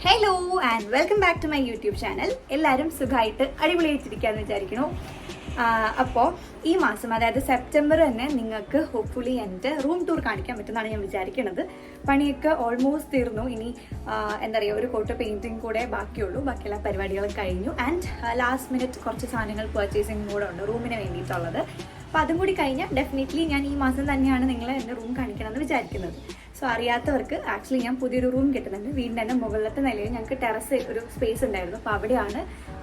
Hello and welcome back to my YouTube channel. എല്ലാവരും സുഖമായിട്ട് അടിപൊളിയായിട്ടിരിക്കാമെന്ന് വിചാരിക്കുന്നു. അപ്പോൾ ഈ മാസം, അതായത് സെപ്റ്റംബർ തന്നെ നിങ്ങൾക്ക് ഹോപ്പ്ഫുള്ളി എൻ്റെ റൂം ടൂർ കാണിക്കാൻ പറ്റുമെന്നാണ് ഞാൻ വിചാരിക്കുന്നത്. പണിയൊക്കെ ഓൾമോസ്റ്റ് തീർന്നു. ഇനി എന്താ പറയുക, ഒരു കോട്ട് പെയിൻറ്റിങ് കൂടെ ബാക്കിയുള്ളൂ. ബാക്കിയുള്ള പരിപാടികളും കഴിഞ്ഞു. ആൻഡ് ലാസ്റ്റ് മിനിറ്റ് കുറച്ച് സാധനങ്ങൾ പർച്ചേസിങ് കൂടെ ഉണ്ട് റൂമിന് വേണ്ടിയിട്ടുള്ളത്. അപ്പോൾ അതും കൂടി കഴിഞ്ഞാൽ ഡെഫിനറ്റ്ലി ഞാൻ ഈ മാസം തന്നെയാണ് നിങ്ങളെ എൻ്റെ റൂം കാണിക്കണമെന്ന് വിചാരിക്കുന്നത്. സോ അറിയാത്തവർക്ക് ആക്ച്വലി ഞാൻ പുതിയൊരു റൂം കിട്ടുന്നുണ്ട്. വീടിൻ്റെ തന്നെ മുകളിലത്തെ നിലയിൽ ഞങ്ങൾക്ക് ടെറസ് ഒരു സ്പേസ് ഉണ്ടായിരുന്നു. അപ്പോൾ അവിടെയാണ്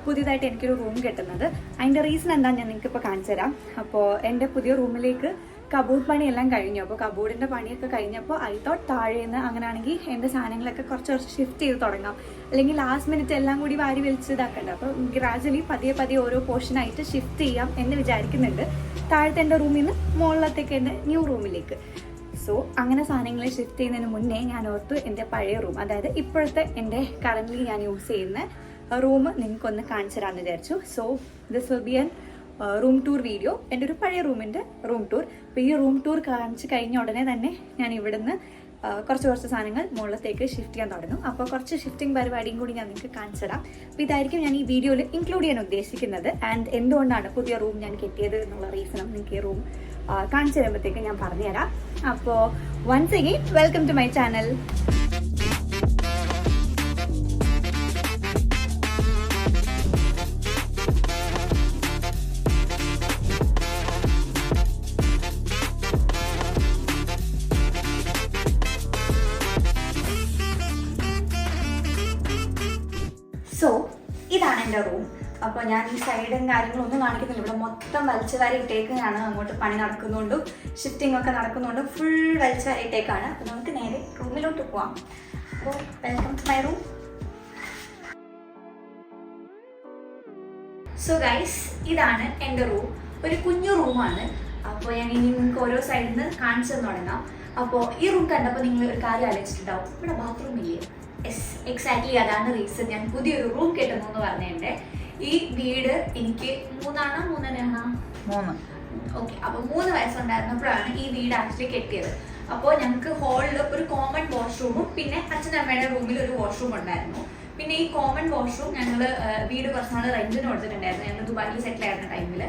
പുതിയതായിട്ട് എനിക്കൊരു റൂം കിട്ടുന്നത്. അതിൻ്റെ റീസൺ എന്താണെന്ന് ഞാൻ നിങ്ങൾക്കിപ്പോൾ കാണിച്ചു തരാം. അപ്പോൾ എൻ്റെ പുതിയ റൂമിലേക്ക് കബോർഡ് പണിയെല്ലാം കഴിഞ്ഞു. അപ്പോൾ കബോർഡിൻ്റെ പണിയൊക്കെ കഴിഞ്ഞപ്പോൾ ഐ തോട്ട് താഴേന്ന് അങ്ങനെയാണെങ്കിൽ എൻ്റെ സാധനങ്ങളൊക്കെ കുറച്ച് ഷിഫ്റ്റ് ചെയ്ത് തുടങ്ങാം, അല്ലെങ്കിൽ ലാസ്റ്റ് മിനിറ്റ് എല്ലാം കൂടി വാരി വലിച്ച് ഇതാക്കണ്ട. അപ്പോൾ ഗ്രാജുവലി പതിയെ ഓരോ പോർഷനായിട്ട് ഷിഫ്റ്റ് ചെയ്യാം എന്ന് വിചാരിക്കുന്നുണ്ട്. താഴത്തെ എൻ്റെ റൂമിൽ നിന്ന് മുകളിലത്തേക്ക് എൻ്റെ ന്യൂ റൂമിലേക്ക്. സോ അങ്ങനെ സാധനങ്ങൾ ഷിഫ്റ്റ് ചെയ്യുന്നതിന് മുന്നേ ഞാൻ ഓർത്ത് എൻ്റെ പഴയ റൂം, അതായത് ഇപ്പോഴത്തെ എൻ്റെ കറൻ്റ്ലി ഞാൻ യൂസ് ചെയ്യുന്ന റൂം നിങ്ങൾക്കൊന്ന് കാണിച്ചു തരാമെന്ന് വിചാരിച്ചു. So this will be N room tour video, എൻ്റെ ഒരു പഴയ റൂമിൻ്റെ റൂം ടൂർ. അപ്പോൾ ഈ റൂം ടൂർ കാണിച്ച് കഴിഞ്ഞ ഉടനെ തന്നെ ഞാൻ ഇവിടുന്ന് കുറച്ച് സാധനങ്ങൾ മുകളിലത്തേക്ക് ഷിഫ്റ്റ് ചെയ്യാൻ തുടങ്ങും. അപ്പോൾ കുറച്ച് ഷിഫ്റ്റിംഗ് പരിപാടിയും കൂടി ഞാൻ നിങ്ങൾക്ക് കാണിച്ചു തരാം. അപ്പോൾ ഇതായിരിക്കും ഞാൻ ഈ വീഡിയോയിൽ ഇൻക്ലൂഡ് ചെയ്യാൻ ഉദ്ദേശിക്കുന്നത്. ആൻഡ് എന്തുകൊണ്ടാണ് പുതിയ റൂം ഞാൻ കെട്ടിയത് എന്നുള്ള റീസണും നിങ്ങൾക്ക് ഈ റൂം കാണിച്ചു തരുമ്പോഴത്തേക്ക് ഞാൻ പറഞ്ഞുതരാം. അപ്പോൾ once again welcome to my channel. So ഇതാണ് എൻ്റെ റൂം. അപ്പോൾ ഞാൻ ഈ സൈഡും കാര്യങ്ങളൊന്നും കാണിക്കുന്നില്ല. ഇവിടെ മൊത്തം വലിച്ചു വാരി ഇട്ടേക്കാണ്. അങ്ങോട്ട് പണി നടക്കുന്നുണ്ടും ഷിഫ്റ്റിംഗ് ഒക്കെ നടക്കുന്നുണ്ടും ഫുൾ വലിച്ചു വാരി ഇട്ടേക്കാണ്. അപ്പോൾ നമുക്ക് നേരെ റൂമിലോട്ട് പോവാം. അപ്പോൾ welcome to my room. So guys, ഇതാണ് എൻ്റെ റൂം. ഒരു കുഞ്ഞു റൂമാണ്. അപ്പോൾ ഞാൻ ഇനി നിങ്ങൾക്ക് ഓരോ സൈഡിൽ നിന്ന് കാണിച്ചു തന്നു തുടങ്ങാം. അപ്പോൾ ഈ റൂം കണ്ടപ്പോൾ നിങ്ങൾ ഒരു കാര്യം ആലോചിച്ചിട്ടുണ്ടാവും, ഇവിടെ ബാത്റൂം ഇല്ലേ? യെസ്, എക്സാക്ട്ലി അതാണ് റീസൺ ഞാൻ പുതിയൊരു റൂം കെട്ടുന്നു എന്ന് പറഞ്ഞതിൻ്റെ. ഈ വീട് എനിക്ക് 3 ഓക്കെ, അപ്പോൾ 3 വയസ്സുണ്ടായിരുന്നപ്പോഴാണ് ഈ വീട് ആക്ച്വലി കെട്ടിയത്. അപ്പോൾ ഞങ്ങൾക്ക് ഹാളിൽ ഒരു കോമൺ വാഷ്റൂമും പിന്നെ അച്ഛനമ്മയുടെ റൂമിൽ ഒരു വാഷ്റൂം ഉണ്ടായിരുന്നു. പിന്നെ ഈ കോമൺ വാഷ്റൂം ഞങ്ങൾ വീട് കുറച്ച് നാൾ റെന്റിന് കൊടുത്തിട്ടുണ്ടായിരുന്നു. ഞങ്ങൾ ദുബായിൽ സെറ്റിൽ ആയിരുന്ന ടൈമിൽ.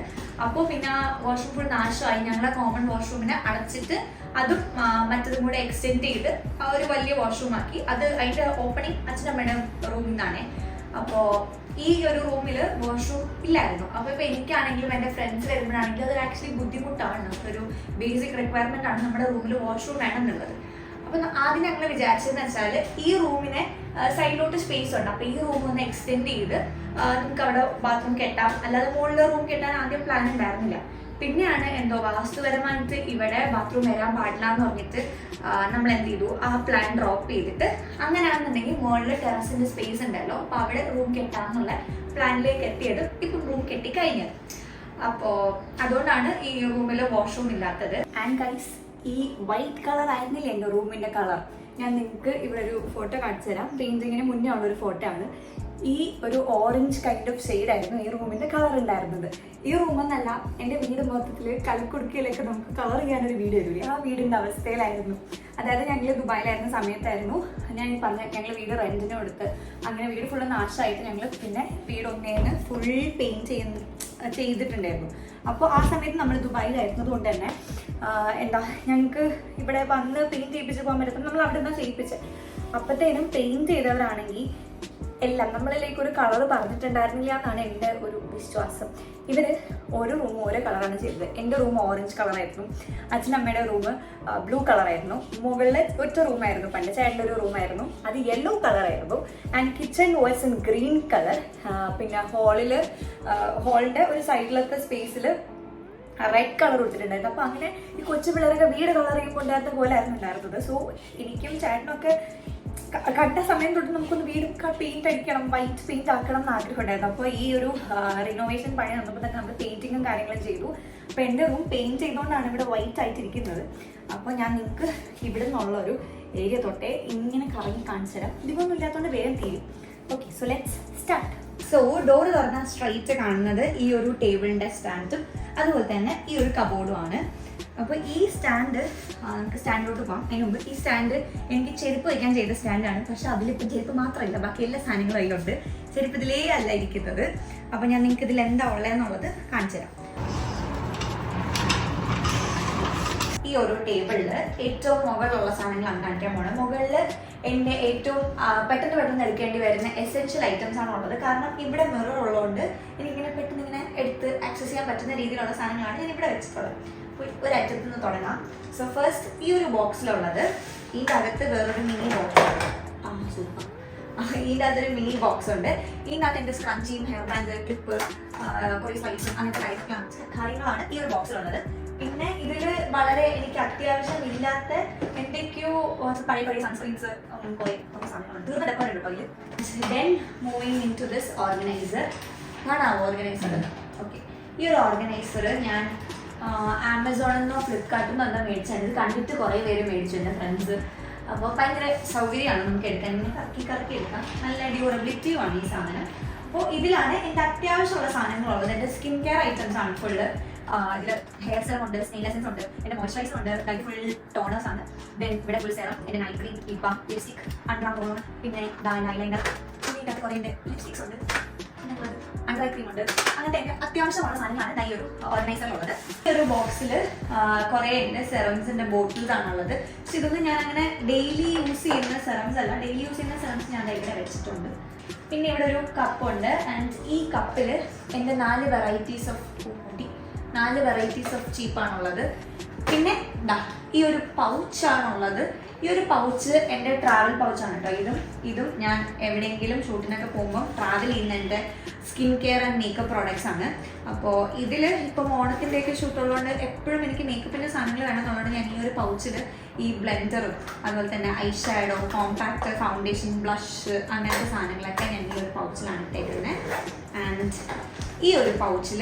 അപ്പോൾ പിന്നെ ആ വാഷ്റൂം ഫുൾ നാശമായി. ഞങ്ങൾ ആ കോമൺ വാഷ്റൂമിനെ അടച്ചിട്ട് അതും മറ്റതും കൂടെ എക്സ്റ്റെൻഡ് ചെയ്ത് ഒരു വലിയ വാഷ്റൂം ആക്കി. അത് അതിൻ്റെ ഓപ്പണിങ് അച്ഛനമ്മയുടെ റൂമിൽ നിന്നാണ്. അപ്പോൾ ഈ ഒരു റൂമിൽ വാഷ്റൂം ഇല്ലായിരുന്നു. അപ്പോൾ ഇപ്പോൾ എനിക്കാണെങ്കിലും എൻ്റെ ഫ്രണ്ട്സ് വരുമ്പോഴാണെങ്കിലും അത് ആക്ച്വലി ബുദ്ധിമുട്ടാണ്. ഒരു ബേസിക് റിക്വയർമെൻ്റ് ആണ് നമ്മുടെ റൂമിൽ വാഷ്റൂം വേണം എന്നുള്ളത്. അപ്പം ആദ്യം ഞങ്ങൾ വിചാരിച്ചതെന്ന് വെച്ചാൽ ഈ റൂമിനെ സൈഡിലോട്ട് സ്പേസ് ഉണ്ട്. അപ്പോൾ ഈ റൂം ഒന്ന് എക്സ്റ്റെൻഡ് ചെയ്ത് നമുക്ക് അവിടെ ബാത്റൂം കെട്ടാം. അല്ലാതെ മുകളിലെ റൂം കെട്ടാൻ ആദ്യം പ്ലാൻ ഉണ്ടായിരുന്നില്ല. പിന്നെയാണ് എന്തോ വാസ്തുപരമായിട്ട് ഇവിടെ ബാത്റൂം വരാൻ പാടില്ല എന്ന് പറഞ്ഞിട്ട് നമ്മൾ എന്ത് ചെയ്തു, ആ പ്ലാൻ ഡ്രോപ്പ് ചെയ്തിട്ട് അങ്ങനെയാണെന്നുണ്ടെങ്കിൽ മുകളിൽ ടെറസിൻ്റെ സ്പേസ് ഉണ്ടല്ലോ, അപ്പോൾ അവിടെ റൂം കെട്ടാമെന്നുള്ള പ്ലാനിലേക്ക് എത്തിയത്. ഇപ്പം റൂം കെട്ടി കഴിഞ്ഞത്. അപ്പോൾ അതുകൊണ്ടാണ് ഈ റൂമിൽ വാഷ്റൂം ഇല്ലാത്തത്. ആൻഡ് ഗൈസ്, ഈ വൈറ്റ് കളർ ആയിരുന്നില്ല എൻ്റെ റൂമിൻ്റെ കളർ. ഞാൻ നിങ്ങൾക്ക് ഇവിടെ ഒരു ഫോട്ടോ കാണിച്ചു തരാം. പെയിൻറ്റിങ്ങിന് മുന്നേ ഉള്ളൊരു ഫോട്ടോ ആണ്. ഈ ഒരു ഓറഞ്ച് കൈൻഡ് ഓഫ് ഷെയ്ഡായിരുന്നു ഈ റൂമിൻ്റെ കളർ ഉണ്ടായിരുന്നത്. ഈ റൂമെന്നല്ല, എൻ്റെ വീട് മൊത്തത്തിൽ കളിക്കുടുക്കിയിലേക്ക് നമുക്ക് കളർ ചെയ്യാനൊരു വീട് വരില്ലേ, ആ വീടിൻ്റെ അവസ്ഥയിലായിരുന്നു. അതായത് ഞങ്ങൾ ദുബായിലായിരുന്ന സമയത്തായിരുന്നു ഞാൻ ഈ പറഞ്ഞ, ഞങ്ങൾ വീട് റെൻറ്റിന് കൊടുത്ത് അങ്ങനെ വീട് ഫുള്ള് നാശമായിട്ട് ഞങ്ങൾ പിന്നെ വീട് ഒന്നേന്ന് ഫുൾ പെയിൻറ്റ് ചെയ്തിട്ടുണ്ടായിരുന്നു. അപ്പോൾ ആ സമയത്ത് നമ്മൾ ദുബായിലായിരുന്നത് കൊണ്ട് തന്നെ എന്താ ഞങ്ങൾക്ക് ഇവിടെ വന്ന് പെയിൻറ്റ് ചെയ്യിപ്പിച്ച് പോകാൻ പറ്റുമ്പോൾ നമ്മൾ അവിടെ നിന്നാണ് ചെയ്യിപ്പിച്ചത്. അപ്പോഴത്തേനും പെയിൻറ്റ് ചെയ്തവരാണെങ്കിൽ എല്ലാം നമ്മളിലേക്ക് ഒരു കളർ പറഞ്ഞിട്ടുണ്ടായിരുന്നില്ല എന്നാണ് എൻ്റെ ഒരു വിശ്വാസം. ഇവർ ഓരോ റൂമും ഓരോ കളറാണ് ചെയ്തത്. എൻ്റെ റൂം ഓറഞ്ച് കളറായിരുന്നു, അച്ഛനമ്മയുടെ റൂം ബ്ലൂ കളറായിരുന്നു, മുകളിൽ ഒറ്റ റൂമായിരുന്നു, പണ്ട് ചേട്ടൻ്റെ ഒരു റൂമായിരുന്നു, അത് യെല്ലോ കളറായിരുന്നു. And kitchen was in green colour. പിന്നെ ഹോളിൻ്റെ ഒരു സൈഡിലത്തെ സ്പേസിൽ റെഡ് കളർ കൊടുത്തിട്ടുണ്ടായിരുന്നു. അപ്പോൾ അങ്ങനെ ഈ കൊച്ചു പിള്ളേരൊക്കെ വീട് കളർ കൊണ്ടുവരുന്ന പോലെ ആയിരുന്നു ഉണ്ടായിരുന്നത്. സോ എനിക്കും ചേട്ടനൊക്കെ കണ്ട സമയം തൊട്ട് നമുക്കൊന്ന് വീട് പെയിന്റ് അടിക്കണം, വൈറ്റ് പെയിന്റ് ആക്കണം എന്ന് ആഗ്രഹം ഉണ്ടായിരുന്നു. അപ്പോൾ ഈ ഒരു റിനോവേഷൻ പണി വന്നപ്പോൾ തന്നെ നമ്മൾ പെയിന്റിങ്ങും കാര്യങ്ങളും ചെയ്തു. അപ്പോൾ എൻ്റെ റൂം പെയിന്റ് ചെയ്തുകൊണ്ടാണ് ഇവിടെ വൈറ്റ് ആയിട്ടിരിക്കുന്നത്. അപ്പോൾ ഞാൻ നിങ്ങൾക്ക് ഇവിടെ നിന്നുള്ള ഒരു ഏരിയ തൊട്ടേ ഇങ്ങനെ കറങ്ങി കാണിച്ചു തരാം. ഇതൊന്നും ഇല്ലാത്തതുകൊണ്ട് വേഗം തീരും. Okay, so let's start. So door തുറന്നാൽ സ്ട്രൈറ്റ് കാണുന്നത് ഈ ഒരു ടേബിളിൻ്റെ സ്റ്റാൻഡും അതുപോലെ തന്നെ ഈ ഒരു കബോർഡും ആണ്. അപ്പോൾ ഈ സ്റ്റാൻഡ് നമുക്ക് സ്റ്റാൻഡിലോട്ട് പോകാം. അതിന് മുമ്പ് ഈ സ്റ്റാൻഡ് എനിക്ക് ചെരുപ്പ് വയ്ക്കാൻ ചെയ്ത സ്റ്റാൻഡാണ്. പക്ഷെ അതിലിപ്പോൾ ചെരുപ്പ് മാത്രമല്ല, ബാക്കി എല്ലാ സാധനങ്ങളും അതിലുണ്ട്. ചെരുപ്പ് ഇതിലേ അല്ല ഇരിക്കുന്നത്. അപ്പോൾ ഞാൻ നിങ്ങൾക്ക് ഇതിൽ എന്താ ഉള്ളതെന്നുള്ളത് കാണിച്ചു തരാം. ഈ ഒരു ടേബിളിൽ ഏറ്റവും മുകളിലുള്ള സാധനങ്ങളാണ് കാണിക്കാൻ പോകുന്നത്. മുകളിൽ എൻ്റെ ഏറ്റവും പെട്ടെന്ന് എടുക്കേണ്ടി വരുന്ന എസെൻഷ്യൽ ഐറ്റംസ് ആണ് ഉള്ളത്. കാരണം ഇവിടെ മിറർ ഉള്ളതുകൊണ്ട് എനിക്കിങ്ങനെ പെട്ടെന്ന് ഇങ്ങനെ എടുത്ത് ആക്സസ് ചെയ്യാൻ പറ്റുന്ന രീതിയിലുള്ള സാധനങ്ങളാണ് ഞാൻ ഇവിടെ വെച്ചിട്ടുള്ളത്. ഒരു ഐറ്റത്തിൽ നിന്ന് തുടങ്ങാം. സോ ഫസ്റ്റ് ഈ ഒരു ബോക്സിലുള്ളത്, ഇതിൻ്റെ അകത്ത് വേറൊരു മിനി ബോക്സ് ഉണ്ട്. സൂപ്പർ. ഇതിൻ്റെ അകത്തൊരു മിനി ബോക്സ് ഉണ്ട്. ഇതിനകത്ത് എൻ്റെ സ്ക്രഞ്ചിയും ഹെയർ ബാൻഡ്, ക്ലിപ്പ്, കുറേ സ്ലൈഡ്സും അങ്ങനത്തെ കാര്യങ്ങളാണ് ഈ ഒരു ബോക്സിലുള്ളത്. പിന്നെ ഇതിൽ വളരെ എനിക്ക് അത്യാവശ്യമില്ലാത്ത എന്തൊക്കെയോ പഴയ സൺസ്ക്രീൻസ് കുറേ സാധനങ്ങളുണ്ട്. തീർന്ന ഡെക്കോറേറ്റ് കേട്ടോ ഇതിൽ. Then moving into this organiser. ഞാനാ ഓർഗനൈസർ. ഓക്കെ, ഈ ഒരു ഓർഗനൈസർ ഞാൻ ആമസോണിൽ നിന്നോ ഫ്ലിപ്കാർട്ടിൽ നിന്നോ മേടിച്ചാൽ ഇത് കണ്ടിട്ട് കുറേ പേര് മേടിച്ചു, എൻ്റെ ഫ്രണ്ട്സ്. അപ്പോൾ ഭയങ്കര സൗകര്യമാണ് നമുക്ക് എടുക്കാൻ, ഇങ്ങനെ കറക്കി എടുക്കാം. നല്ല ഡ്യൂറബിലിറ്റിയുമാണ് ഈ സാധനം. അപ്പോൾ ഇതിലാണ് എൻ്റെ അത്യാവശ്യമുള്ള സാധനങ്ങളുള്ളത്. എൻ്റെ സ്കിൻ കെയർ ഐറ്റംസ് ആണ് ഫുള്ള്. ഇതിൽ ഹെയർ സെറം ഉണ്ട്, സ്നെയിൽ എസൻസ് ഉണ്ട്, എൻ്റെ മോയ്സ്ചറൈസർ ഉണ്ട്, ലൈക്ക് ഫുൾ ടോണേഴ്സ് ആണ്. ദെൻ ഇവിടെ ഫുൾ സെറം, എൻ്റെ night cream, lip balm, lipstick, under toner, പിന്നെ ഐലൈനർ, പിന്നെ ഇതിനകത്ത് കുറേ എൻ്റെ ലിപ്സ്റ്റിക്സ് ഉണ്ട്, അണ്ടർ ക്രീം ഉണ്ട്. അങ്ങനത്തെ എൻ്റെ അത്യാവശ്യമുള്ള സാധനങ്ങളാണ് ഈ ഒരു ഓർഗനൈസറിലുള്ളത്. ഈ ഒരു ബോക്സിൽ കുറേ എൻ്റെ സെറംസിൻ്റെ ബോട്ടിൽസ് ആണുള്ളത്. പക്ഷെ ഇതൊന്നും ഞാൻ അങ്ങനെ ഡെയിലി യൂസ് ചെയ്യുന്ന സെറംസ് അല്ല. ഡെയിലി യൂസ് ചെയ്യുന്ന സെറംസ് ഞാൻ ഇവിടെ വെച്ചിട്ടുണ്ട്. പിന്നെ ഇവിടെ ഒരു കപ്പുണ്ട്. ആൻഡ് ഈ കപ്പിൽ എൻ്റെ 4 വെറൈറ്റീസ് ഓഫ് ചീപ്പാണുള്ളത്. പിന്നെ ഈ ഒരു പൗച്ചാണുള്ളത്. ഈ ഒരു പൗച്ച് എൻ്റെ ട്രാവൽ പൗച്ചാണ് കേട്ടോ. ഇതും ഞാൻ എവിടെയെങ്കിലും ഷൂട്ടിനൊക്കെ പോകുമ്പോൾ ട്രാവൽ ചെയ്യുന്ന എൻ്റെ skin care and makeup products ആണ്. അപ്പോൾ ഇതിൽ ഇപ്പം ഓണത്തിൻ്റെയൊക്കെ ഷൂട്ടുള്ളതുകൊണ്ട് എപ്പോഴും എനിക്ക് മേക്കപ്പിൻ്റെ സാധനങ്ങൾ വേണമെന്നുള്ളത് ഞാൻ ഈ ഒരു പൗച്ചിൽ ഈ ബ്ലെൻഡറും അതുപോലെ തന്നെ I shadow, compact, foundation, blush അങ്ങനത്തെ സാധനങ്ങളൊക്കെ ഞാൻ ഈ ഒരു പൗച്ചിലാണ് ഇട്ടേക്കുന്നത്. ആൻഡ് ഈ ഒരു പൗച്ചിൽ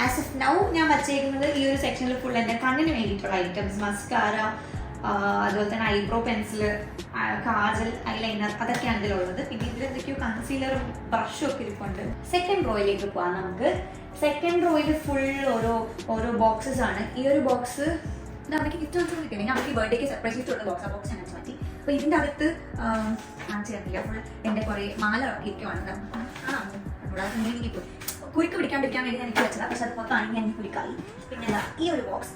ആസ് ഓഫ് നൗ ഞാൻ വച്ചേക്കുന്നത് ഈ ഒരു സെക്ഷനിൽ ഫുൾ എൻ്റെ കണ്ണിന് വേണ്ടിയിട്ടുള്ള ഐറ്റംസ്, മസ്കാര, അതുപോലെ തന്നെ ഐബ്രോ പെൻസില്, കാജൽ, ഐലൈനർ, അതൊക്കെയാണ് ഇതിലുള്ളത്. പിന്നെ ഇതിൽ എന്തൊക്കെയോ കൺസീലറും ബ്രഷും ഒക്കെ ഇരിപ്പുണ്ട്. സെക്കൻഡ് റോയിലേക്ക് പോകാം നമുക്ക്. സെക്കൻഡ് റോയിൽ ഫുൾ ഓരോ ബോക്സസ് ആണ്. ഈ ഒരു ബോക്സ് നമുക്ക് ഗിഫ്റ്റ് കൊടുത്തിട്ടുണ്ടെങ്കിൽ നമുക്ക് ഈ ബർത്ത്ഡേക്ക് സർപ്രൈസ് ഗിഫ്റ്റ് കൊടുത്ത ബോക്സ്, ആ ബോക്സ് ഞാൻ മാറ്റി. അപ്പോൾ ഇതിൻ്റെ അകത്ത് ചെയ്യാനില്ല, ഫുൾ എൻ്റെ കുറേ മാല ഇരിക്കുവാണ്. കുരുക്ക് പിടിക്കാണ്ടിരിക്കാൻ വേണ്ടി ഞാൻ എനിക്ക് വെച്ചതാണ്. പക്ഷെ അത് മൊത്തമാണെങ്കിൽ എനിക്ക് കുരുക്കായി. പിന്നെ ഈ ഒരു ബോക്സ്,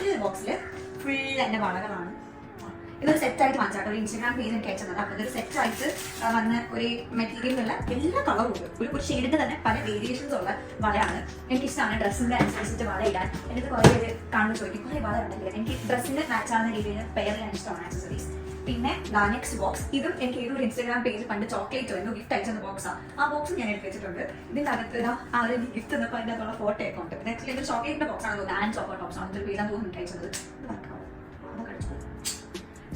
ഈ ഒരു ബോക്സിൽ ഫുൾ എൻ്റെ വളകളാണ്. ഇതൊരു സെറ്റായിട്ട് വാങ്ങിച്ചാട്ടോ. ഒരു ഇൻസ്റ്റാഗ്രാം പേജ് എനിക്ക് അയച്ചത്. അപ്പോൾ ഇതൊരു സെറ്റായിട്ട് വന്ന ഒരു മെറ്റീരിയലുള്ള എല്ലാ കളറും ഉണ്ട്. ഒരു ഷെയ്ഡിൻ്റെ തന്നെ പല വേരിയേഷൻസ് ഉള്ള വളയാണ്. എനിക്കിഷ്ടമാണ് ഡ്രസ്സിൻ്റെ അനുസരിച്ചിട്ട് വള ഇടാൻ. എനിക്ക് കുറേ പേര് കാണുമ്പോൾ ചോദിക്കും, കുറേ വള ഉണ്ടെങ്കിൽ എനിക്ക് ഡ്രസ്സിൻ്റെ മാച്ചാകുന്ന രീതിയിൽ പെയർ ചെയ്യാൻ ഇഷ്ടമാണ് ആക്സസറീസ്. പിന്നെ നെക്സ്റ്റ് ബോക്സ്, ഇതും എനിക്ക് ഏതൊരു ഇൻസ്റ്റാഗ്രാം പേജ് പണ്ട് ചോക്ലേറ്റ് എന്തോ ഗിഫ്റ്റ് അയച്ചെന്ന ബോക്സാണ്. ആ ബോക്സ് ഞാൻ എടുത്ത് വെച്ചിട്ടുണ്ട്. ഇതിൻ്റെ അകത്ത് ആ ഒരു ഗിഫ്റ്റ് എന്നപ്പോൾ അതിൻ്റെ അകത്തുള്ള ഫോട്ടോ ഒക്കെ ഉണ്ട്. പിന്നെ ആക്ച്വലി ഒരു ചോക്ലേറ്റിൻ്റെ ബോക്സ് ആണ് തോന്നുന്നത്. ആൻഡ് ചോക്കോ ടോപ്സ് ആണ്. ഇതൊരു പേരാൻ തോന്നുന്നു അയച്ചത്.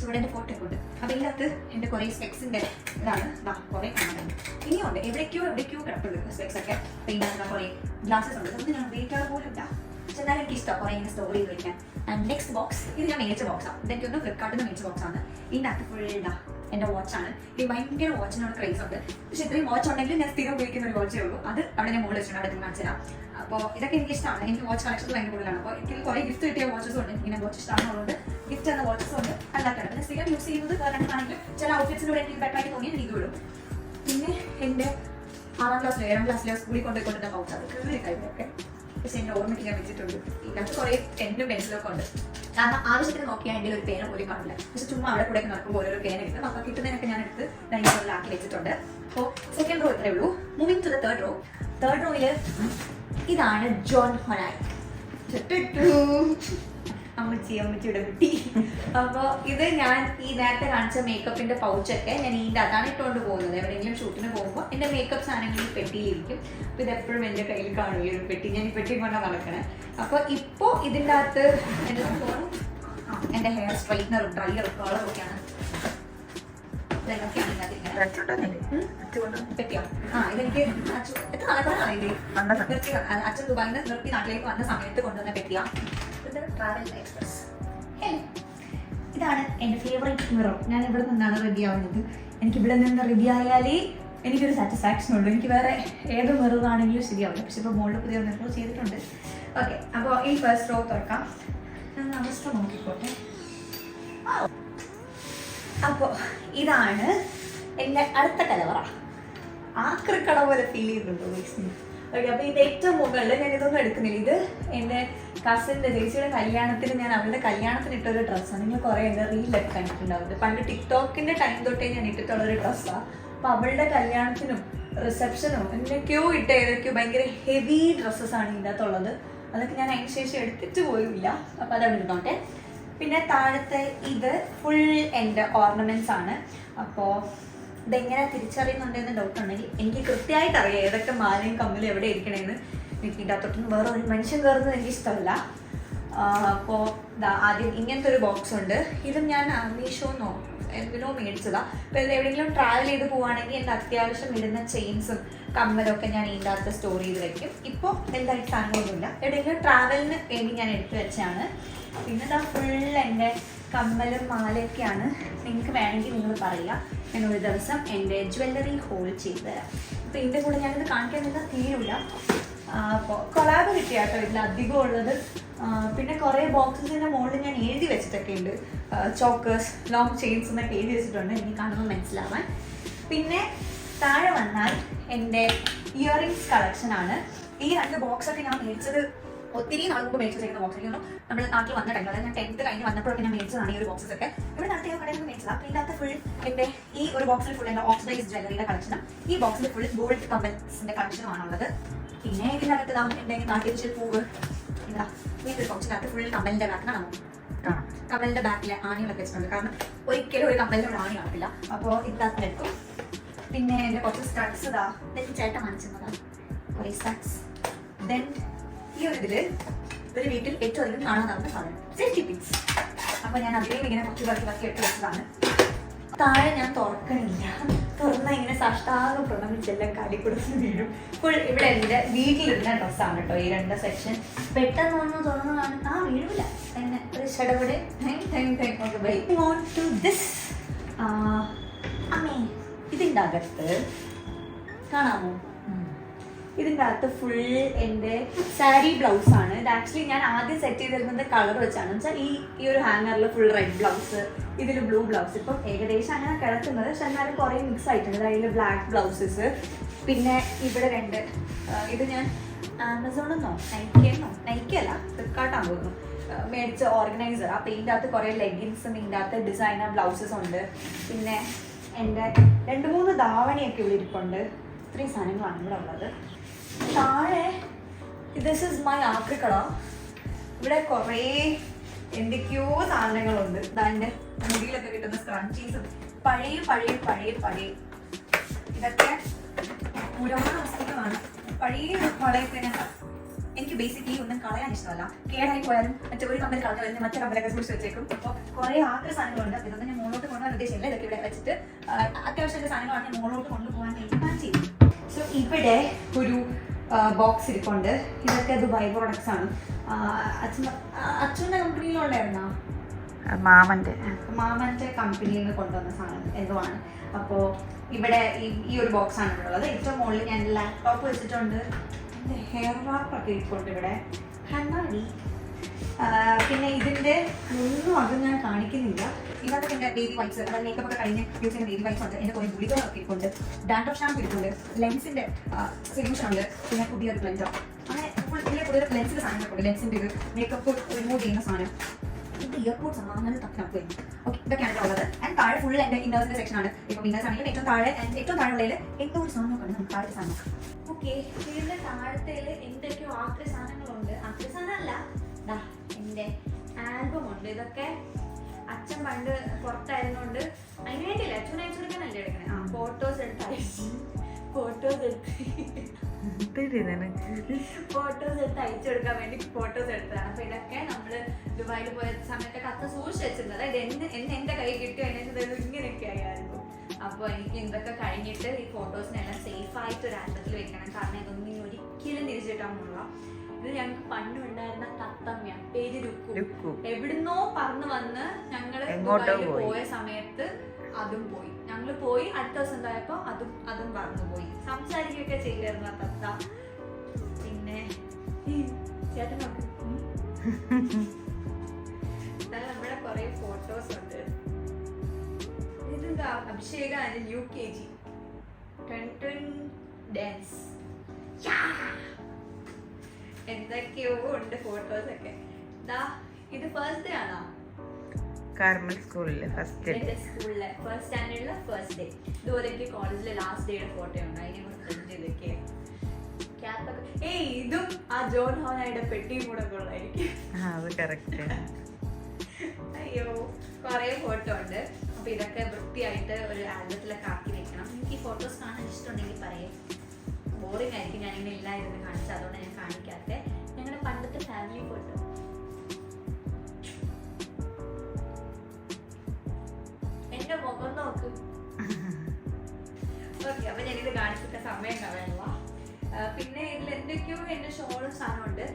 ഇവിടെ എൻ്റെ ഫോട്ടോ ഒക്കെ ഉണ്ട്. അപ്പോൾ ഇതിൻ്റെ അകത്ത് എൻ്റെ കുറേ സ്പെക്സിൻ്റെ ഇതാണ് കുറേ കാണാനുണ്ട്. ഇനിയുണ്ട് എവിടേക്കോ കിടപ്പുണ്ട് സ്പെക്സ് ഒക്കെ. അപ്പോൾ ഇതിനകത്ത് കുറേ ഗ്ലാസസ് ഉണ്ട്. അതൊന്നും ഞാൻ ഉപയോഗിക്കാതെ പോലും ഇല്ല. പക്ഷെ എന്നാലും എനിക്ക് ഇഷ്ടമാണ് കുറേ ഇങ്ങനെ സ്റ്റോർ ചെയ്ത് വയ്ക്കാൻ. ആൻഡ് നെക്സ്റ്റ് ബോക്സ്, ഇത് ഞാൻ മേടിച്ച ബോക്സാണ്. ഇതെനിക്കൊന്ന് ഫ്ലിപ്കാർട്ടിൽ നിന്ന് മേടിച്ച ബോക്സാണ്. ഇതിൻ്റെ അകത്ത് ഫുൾ എൻ്റെ വാച്ചാണ്. ഈ ഭയങ്കര വാച്ചിനോട് ക്രേസ് ഉണ്ട്. പക്ഷെ ഇത്രയും വാച്ച് ഉണ്ടെങ്കിൽ ഞാൻ സ്ഥിരം ഉപയോഗിക്കുന്ന ഒരു വാച്ചേ ഉള്ളൂ. അത് അവിടെ ഞാൻ മുകളിൽ വെച്ചിട്ടുണ്ട്. അവിടെ കാണിച്ചു തരാം. അപ്പോൾ ഇതൊക്കെ എനിക്ക് ഇഷ്ടമാണ്. എനിക്ക് വാച്ച് കളക്ഷൻസ് ഭയങ്കര കൂടുതലാണ്. അപ്പോൾ എനിക്ക് കുറേ ഗിഫ്റ്റ് കിട്ടിയ വാച്ചസും ഉണ്ട്. ഇങ്ങനെ വാച്ച് ഇഷ്ടമാണെന്നുള്ളത് ഗിഫ്റ്റ് എന്ന വാച്ചസും ഉണ്ട്. അല്ലാത്തതാണ്. പിന്നെ സ്ഥിരം യൂസ് ചെയ്യുന്നത് രണ്ടാണെങ്കിലും ചില ഔട്ട്ഫിറ്റ്സിലൂടെ എനിക്ക് ബെറ്ററായിട്ട് തോന്നിയാൽ ഇത് വിടും. പിന്നെ എൻ്റെ 6ാം ക്ലാസ്സിലോ 7ാം ക്ലാസ്സിലോ സ്കൂളിൽ കൊണ്ടുപോയിക്കൊണ്ടിരുന്ന പൗച്ച്, അത് കയറി കഴിഞ്ഞൊക്കെ. പക്ഷെ എൻ്റെ ഓർമ്മയ്ക്ക് ഞാൻ വെച്ചിട്ടുണ്ട്. ഇതിനകത്ത് കുറേ പെന്നും പെൻസിലൊക്കെ ഉണ്ട്. കാരണം ആവശ്യത്തിന് നോക്കിയാൽ എൻ്റെ ഒരു പേന പോലും കാണില്ല. പക്ഷെ ചുമ്മാ അവിടെ കൂടെ നടക്കുമ്പോൾ ഓരോരോ പേന കിട്ടും. അപ്പോൾ കിട്ടുന്നതിനൊക്കെ ഞാൻ എടുത്ത് ഡൈനിങ്ങിലാക്കി വെച്ചിട്ടുണ്ട്. അപ്പോൾ സെക്കൻഡ് റോ ഇത്രയേ ഉള്ളൂ. Moving to the third row. Third റോയിൽ ഇതാണ് ജോൺ ഹൊനായി. അമ്മച്ചിയുടെ കുട്ടി. അപ്പോൾ ഇത് ഞാൻ ഈ നേരത്തെ കാണിച്ച മേക്കപ്പിൻ്റെ പൗച്ചൊക്കെ ഞാൻ ഇതിൻ്റെ അതാണ് ഇട്ടുകൊണ്ട് പോകുന്നത്. എവിടെയെങ്കിലും ഷൂട്ടിന് പോകുമ്പോൾ എൻ്റെ മേക്കപ്പ് സാധനങ്ങൾ ഈ പെട്ടിയിലിരിക്കും. അപ്പോൾ ഇതെപ്പോഴും എൻ്റെ കയ്യിൽ കാണും ഈ ഒരു പെട്ടി. ഞാൻ ഈ പെട്ടി കൊണ്ടാണ് നടക്കണേ. അപ്പോൾ ഇപ്പോൾ ഇതിൻ്റെ അകത്ത് എൻ്റെ ഹെയർ സ്ട്രൈറ്റ്നറും ഡ്രൈയറും കളറും ഒക്കെയാണ്. ഇതെനിക്ക് എത്ര നാളെ ഇത് അച്ഛൻ ദുബായിൽ നിന്ന് നിർത്തി നാട്ടിലേക്ക് വന്ന സമയത്ത് കൊണ്ടുവന്ന പെട്ടിയാണ്. Travel express. ഇതാണ് എൻ്റെ ഫേവറേറ്റ് മിറർ. ഞാൻ ഇവിടെ നിന്നാണ് റെഡി ആവുന്നത്. എനിക്ക് ഇവിടെ നിന്ന് റെഡി ആയാലേ എനിക്കൊരു സാറ്റിസ്ഫാക്ഷൻ ഉള്ളൂ. എനിക്ക് വേറെ ഏത് മിറർ ആണെങ്കിലും ശരിയാവില്ല. പക്ഷെ ഇപ്പോൾ മുകളിൽ പുതിയ മിറർ ചെയ്തിട്ടുണ്ട്. ഓക്കെ, അപ്പോൾ ഈ ഫസ്റ്റ് റോ തുറക്കാം. ഞാൻ അവസ്ഥ നോക്കിക്കോട്ടെ. അപ്പോൾ ഇതാണ് എൻ്റെ അടുത്ത കലവറ. ആക്രിക്കട പോലെ ഫീൽ ചെയ്യുന്നുണ്ടോ? ഓക്കെ, അപ്പോൾ ഇത് ഏറ്റവും മുകളിൽ ഞാൻ ഇതൊന്നും എടുക്കുന്നില്ല. ഇത് എൻ്റെ കസിൻ്റെ ചേച്ചിയുടെ കല്യാണത്തിന് ഞാൻ അവളുടെ കല്യാണത്തിന് ഇട്ടൊരു ഡ്രസ്സാണ്. നിങ്ങൾ കുറേ എൻ്റെ റീലൊക്കെ കണ്ടിട്ടുണ്ടാവുന്നത്. പണ്ട് ടിക്ടോക്കിൻ്റെ ടൈം തൊട്ടേ ഞാൻ ഇട്ടിട്ടുള്ളൊരു ഡ്രസ്സാണ്. അപ്പോൾ അവളുടെ കല്യാണത്തിനും റിസപ്ഷനും എന്തൊക്കെയോ ഏതൊക്കെയോ ഭയങ്കര ഹെവി ഡ്രസ്സസ്സാണ് ഇതിൻ്റെ അകത്തുള്ളത്. അതൊക്കെ ഞാൻ അതിന് ശേഷം എടുത്തിട്ട് പോയില്ല. അപ്പോൾ അതവിടെ ഇരുന്നോട്ടെ. പിന്നെ താഴത്തെ ഇത് ഫുൾ എൻ്റെ ഓർണമെൻറ്റ്സ് ആണ്. അപ്പോൾ ഇതെങ്ങനെ തിരിച്ചറിയുന്നുണ്ടെന്ന് ഡൗട്ട് ഉണ്ടെങ്കിൽ എനിക്ക് കൃത്യമായിട്ട് അറിയാം ഏതൊക്കെ മാലയും കമ്മലും എവിടെ ഇരിക്കണേന്ന്. എനിക്ക് ഇതിൻ്റെ അകത്തോട്ടൊന്നും വേറെ ഒരു മനുഷ്യൻ കയറുന്നത് എനിക്ക് ഇഷ്ടമല്ല. അപ്പോൾ ആദ്യം ഇങ്ങനത്തെ ഒരു ബോക്സ് ഉണ്ട്. ഇതും ഞാൻ മീഷോന്നോ എന്തിനോ മേടിച്ചതാണ്. അപ്പോൾ ഇത് എവിടെയെങ്കിലും ട്രാവൽ ചെയ്ത് പോവുകയാണെങ്കിൽ എൻ്റെ അത്യാവശ്യം ഇടുന്ന ചെയിൻസും കമ്മലൊക്കെ ഞാൻ ഇതിൻ്റെ അകത്ത് സ്റ്റോർ ചെയ്ത് വയ്ക്കും. ഇപ്പോൾ എന്തായിട്ട് സാധനങ്ങളൊന്നുമില്ല. എവിടെയെങ്കിലും ട്രാവലിന് വേണ്ടി ഞാൻ എടുത്തു വെച്ചാണ്. പിന്നെ ഇതാ ഫുൾ എൻ്റെ കമ്മലും മാലയൊക്കെയാണ്. നിങ്ങൾക്ക് വേണമെങ്കിൽ നിങ്ങൾ പറയുക, ഞാൻ ഒരു ദിവസം എൻ്റെ ജ്വല്ലറി ഹോൾ ചെയ്ത് തരാം. അപ്പോൾ ഇതിൻ്റെ കൂടെ ഞാനിത് കാണിക്കാൻ നിന്നാൽ തീരില്ല. അപ്പോൾ കൊളാബ് കിട്ടിയ കേട്ടോ ഇതിൽ അധികം ഉള്ളത്. പിന്നെ കുറേ ബോക്സസിൻ്റെ മുകളിൽ ഞാൻ എഴുതി വെച്ചിട്ടൊക്കെ ഉണ്ട്. ചോക്കേഴ്സ്, ലോങ് ചെയിൻസ് എന്നൊക്കെ എഴുതി വെച്ചിട്ടുണ്ട്, എനിക്ക് കാണുമ്പോൾ മനസ്സിലാവാൻ. പിന്നെ താഴെ വന്നാൽ എൻ്റെ ഇയറിങ്സ് കളക്ഷനാണ്. ഈ 2 ബോക്സൊക്കെ ഞാൻ മേടിച്ചത് ഒത്തിരി നാൾ മുമ്പ് മേടിച്ച് ചെയ്യുന്ന ബോക്സ്. എനിക്ക് നമ്മൾ നാട്ടിൽ വന്ന ടൈമിൽ, അതായത് ഞാൻ 10th കഴിഞ്ഞ് വന്നപ്പോഴൊക്കെ ഞാൻ മേടിച്ചതാണ് ഈ ഒരു ബോക്സസ് ഒക്കെ. ഇവിടെ നടത്തിയ കടയിൽ നിന്ന് മേടിച്ചതാണ്. അപ്പോൾ ഇതിനകത്ത് ഫുൾ എൻ്റെ ഈ ഒരു ബോക്സിൽ ഫുൾ എൻ്റെ ഓക്സിഡൈസ് ജ്വല്ലറിയുടെ കളക്ഷനും ഈ ബോക്സിൽ ഫുൾ ഗോൾഡ് കമ്മൽസിൻ്റെ കളക്ഷനുമാണുള്ളത്. പിന്നെ ഇതിനകത്ത് എൻ്റെ നാട്ടിൽ പൂവ് എന്താ ഈ ഒരു ബോക്സിനകത്ത് ഫുൾ കമ്മലിൻ്റെ ബാക്കിനാണോ കാണാം. കമ്മലിൻ്റെ ബാക്കിൽ ആണികളൊക്കെ വെച്ചിട്ടുണ്ട്. കാരണം ഒരിക്കലും ഒരു കമ്മലിൻ്റെ ഒരു ആണി കാണത്തില്ല. അപ്പോൾ ഇതിനകത്ത് എടുക്കും. പിന്നെ എൻ്റെ കുറച്ച് സ്റ്റഡ്സ് ഇതാ ചേട്ടൻ കാണിച്ചിരുന്നതാണ് കുറേ സ്റ്റഡ്സ്. ദെൻ ഈ ഒരു ഇതിൽ ഒരു വീട്ടിൽ ഏറ്റവും അധികം കാണാനാവുന്ന സാധനം സേഫ്റ്റി പിൻസ്. അപ്പോൾ ഞാൻ അതിലേയും ഇങ്ങനെ കുറച്ച് ബാക്കി എടുത്ത് വെച്ചതാണ്. താഴെ ഞാൻ തുറക്കണില്ല. തുറന്നാൽ ഇങ്ങനെ സാഷ്ടാംഗം പ്രണമിച്ചെല്ലാം കാലി കൊടുത്ത് വീഴും. ഫുൾ ഇവിടെ എൻ്റെ വീട്ടിലിരുന്ന ഡ്രസ്സാണ് കേട്ടോ ഈ 2 സെക്ഷൻ. പെട്ടെന്ന് വന്ന് തുറന്നതാണ് വീഴില്ല. അങ്ങനെ ഒരു ഷടവിടെ അമ്മേ ഇതിൻ്റെ അകത്ത് കാണാമോ? ഇതിൻ്റെ അകത്ത് ഫുൾ എൻ്റെ സാരി ബ്ലൗസാണ്. ഇത് ആക്ച്വലി ഞാൻ ആദ്യം സെറ്റ് ചെയ്തിരുന്നത് കളർ വെച്ചാണ്. വെച്ചാൽ ഈ ഒരു ഹാങ്ങറിൽ ഫുൾ റെഡ് ബ്ലൗസ്, ഇതിൽ ബ്ലൂ ബ്ലൗസ്. ഇപ്പം ഏകദേശം അങ്ങനെ കിടക്കുന്നത്. പക്ഷെ എന്നാലും കുറേ മിക്സ് ആയിട്ടുണ്ട്. അതിൽ ബ്ലാക്ക് ബ്ലൗസസ്. പിന്നെ ഇവിടെ 2 ഇത് ഞാൻ ആമസോണെന്നോ നൈക്കല്ല ഫ്ലിപ്കാർട്ടാണ് തോന്നുന്നു മേടിച്ച ഓർഗനൈസർ. അപ്പോൾ ഇതിൻ്റെ അകത്ത് കുറേ ലെഗിൻസും ഇതിൻ്റെ അകത്ത് ഡിസൈനർ ബ്ലൗസസ് ഉണ്ട്. പിന്നെ എൻ്റെ 2-3 ധാവണിയൊക്കെ ഇവിടെ ഇരിപ്പുണ്ട്. ഇത്രയും സാധനങ്ങളാണ് ഇവിടെ ഉള്ളത്. താഴെ ദിസ് ഇസ് മൈ ആക്രിക്കട. ഇവിടെ കുറേ എന്തൊക്കെയോ സാധനങ്ങളുണ്ട്. എൻ്റെ മുടിയിലൊക്കെ കിട്ടുന്ന സ്ക്രഞ്ചീസും പഴയ ഇതൊക്കെ പുരാണ വസ്തുക്കളാണ്. പഴയ വളയൊക്കെ എനിക്ക് ബേസിക്കലി ഒന്നും കളയാൻ ഇഷ്ടമല്ല. കേടായി പോയാലും ഒരു കമ്പനി കളഞ്ഞു വരുന്ന മറ്റേ കമ്പനിയൊക്കെ സൂക്ഷിച്ച് വെച്ചേക്കും. അപ്പോൾ കുറേ ആക്രി സാധനങ്ങളുണ്ട്. ഇതൊന്നും ഞാൻ മുകളിലോട്ട് കൊണ്ടുപോകാൻ ഉദ്ദേശിച്ചില്ല. ഇതൊക്കെ ഇവിടെ വെച്ചിട്ട് അത്യാവശ്യത്തെ സാധനങ്ങളാണ് ഞാൻ മുകളിലോട്ട് കൊണ്ടുപോകാൻ വേണ്ടി പ്ലാൻ ചെയ്തു. സോ ഇവിടെ ഒരു ബോക്സ് ഇരിപ്പുണ്ട്. ഇതൊക്കെ ദുബായ് പ്രോഡക്ട്സ് ആണ്. അച്ഛൻ്റെ കമ്പനിയിലുണ്ടായിരുന്നോ? മാമൻ്റെ കമ്പനിയിൽ നിന്ന് കൊണ്ടുവന്ന സാധനം എന്തോ ആണ്. അപ്പോൾ ഇവിടെ ഈ ഒരു ബോക്സ് ആണ് ഉള്ളത്. ഏറ്റവും മുകളിൽ ഞാൻ ലാപ്ടോപ്പ് വെച്ചിട്ടുണ്ട്. എൻ്റെ ഹെയർ വാർപ്പൊക്കെ ഇരിപ്പുണ്ട് ഇവിടെ. കണ്ണാടി. പിന്നെ ഇതിൻ്റെ ഒന്നും അത് ഞാൻ കാണിക്കുന്നില്ല. ഇതിനകത്ത് എൻ്റെ ബേബി വൈറ്റ്സ്, അതായത് മേക്കപ്പ് ഒക്കെ കഴിഞ്ഞ് യൂസ് ചെയ്യുന്ന ബേബി വൈറ്റ്സ് ഉണ്ട്. എൻ്റെ കുറേ ഗുളികളൊക്കെ ഇരിപ്പുണ്ട്. ഡാൻഡ്രഫ് ഷാമ്പു ഇരിപ്പുണ്ട്. ലെൻസിൻ്റെ സൊല്യൂഷൻ ഉണ്ട്. പിന്നെ പുതിയൊരു ബ്ലെൻഡർ. അങ്ങനെ പുതിയൊരു ലെൻസിൻ്റെ സാധനങ്ങളൊക്കെ ഉണ്ട്. ലെൻസിൻ്റെ ഇത് മേക്കപ്പ് റിമൂവ് ചെയ്യുന്ന സാധനം. ഇത് ഇയർപോർട്സ് ആണ്. അങ്ങനെ തപ്പിനൊക്കെ വരും. ഓക്കെ, ഇതൊക്കെയാണ് ഉള്ളത്. ആൻഡ് താഴെ ഫുൾ എൻ്റെ ഇന്നേഴ്സിൻ്റെ സെക്ഷനാണ്. ഇപ്പോൾ ഇന്നേഴ്സ് ആണെങ്കിലും ഏറ്റവും താഴെ ഉള്ളതിൽ എന്തോ ഒരു സാധനമൊക്കെ ഉണ്ട്. നമുക്ക് താഴത്തെ സാധനം. ഓക്കെ, ഇതിൻ്റെ താഴത്തേൽ എന്തൊക്കെയോ ആക്രി സാധനങ്ങളുണ്ട്. ആക്രി സാധനമല്ല, എൻ്റെ ആൽബം ഉണ്ട്. ഇതൊക്കെ അച്ഛൻ പണ്ട് പുറത്തായിരുന്നോണ്ട് അതിനായിട്ടില്ല, അച്ഛൻ അയച്ചെടുക്കാനല്ലേ എടുക്കണേ. ഫോട്ടോസ് എടുത്ത് അയച്ചു കൊടുക്കാൻ വേണ്ടി ഫോട്ടോസ് എടുത്തതാണ്. അപ്പൊ ഇതൊക്കെ നമ്മള് ദുബായിൽ പോയ സമയത്തൊക്കെ അത്ര സൂക്ഷിച്ച് വെച്ചിരുന്നത്. ഇത് എന്റെ കൈ കിട്ടിയോ എന്നെ ഇങ്ങനെയൊക്കെ ആയിരുന്നു. അപ്പോൾ എനിക്ക് ഇതൊക്കെ കഴിഞ്ഞിട്ട് ഈ ഫോട്ടോസിനെല്ലാം സേഫ് ആയിട്ട് ഒരു ആൽബത്തിൽ വെക്കണം. കാരണം ഇതൊന്നും ഒരിക്കലും തിരിച്ചിട്ടാൻ പോലുള്ള. ഇത് ഞങ്ങൾക്ക് പണ്ടുണ്ടായിരുന്ന തത്തമ്മ, പേര് രുക്കു. എവിടുന്നോ പറന്ന് വന്ന് ഞങ്ങള് ദുബായിൽ പോയ സമയത്ത് അതും പോയി. ഞങ്ങൾ പോയി അടുത്ത ദിവസം എന്തായപ്പോ അതും പറന്നു പോയി. സംസാരിക്കുകയൊക്കെ ചെയ്യായിരുന്നു ആ തത്ത. പിന്നെ ചേട്ടൻ നോക്ക്. നമ്മുടെ കുറെ ഫോട്ടോസ് ഉണ്ട്. ഇതെന്താ അഭിഷേകാണ് UKG ഡാൻസ്. എന്തൊക്കെയോ ഉണ്ട് ഫോട്ടോസ് ഒക്കെ. ഇത് ഫസ്റ്റ് ഡേ ആണോ? കാർമൽ സ്കൂളിലെ ഫസ്റ്റ് ഡേ. സ്കൂളിലെ ഫസ്റ്റ് സ്റ്റാൻഡേർഡിലെ ഫസ്റ്റ് ഡേ. ഇതുപോലെ എനിക്ക് കോളേജിലെ ലാസ്റ്റ് ഡേയുടെ ഫോട്ടോ ഉണ്ട്. അതിനെ കൂടെ പ്രിന്റ് ചെയ്തൊക്കെ. ഇതും ആ ജോൺ ഹോണയുടെ പെട്ടിയും കൂടെ കൊള്ളായിരിക്കും. അത് കറക്റ്റ്. അയ്യോ കുറെ ഫോട്ടോ ഉണ്ട്. അപ്പൊ ഇതൊക്കെ വൃത്തിയായിട്ട് ഒരു ആൽബത്തിലൊക്കെ ആക്കി വെക്കണം. എനിക്ക് ഈ ഫോട്ടോസ് കാണാൻ ഇഷ്ടമുണ്ടെങ്കിൽ പറയേ. ബോറിംഗ് ആയിരിക്കും ഞാനിങ്ങനെ ഇല്ലായിരുന്നു കാണിച്ചത്, അതുകൊണ്ട് ഞാൻ കാണിക്കാത്ത. ഞങ്ങളുടെ പണ്ടത്തെ ഫാമിലി ഫോട്ടോ. എന്റെ മുഖം നോക്ക്. ഓക്കെ, അപ്പൊ ഞാനിത് കാണിച്ചിട്ട് സമയം കളയണ. പിന്നെ ഇതിൽ എന്തൊക്കെയോ എന്റെ ഷോളും സാധനമുണ്ട്.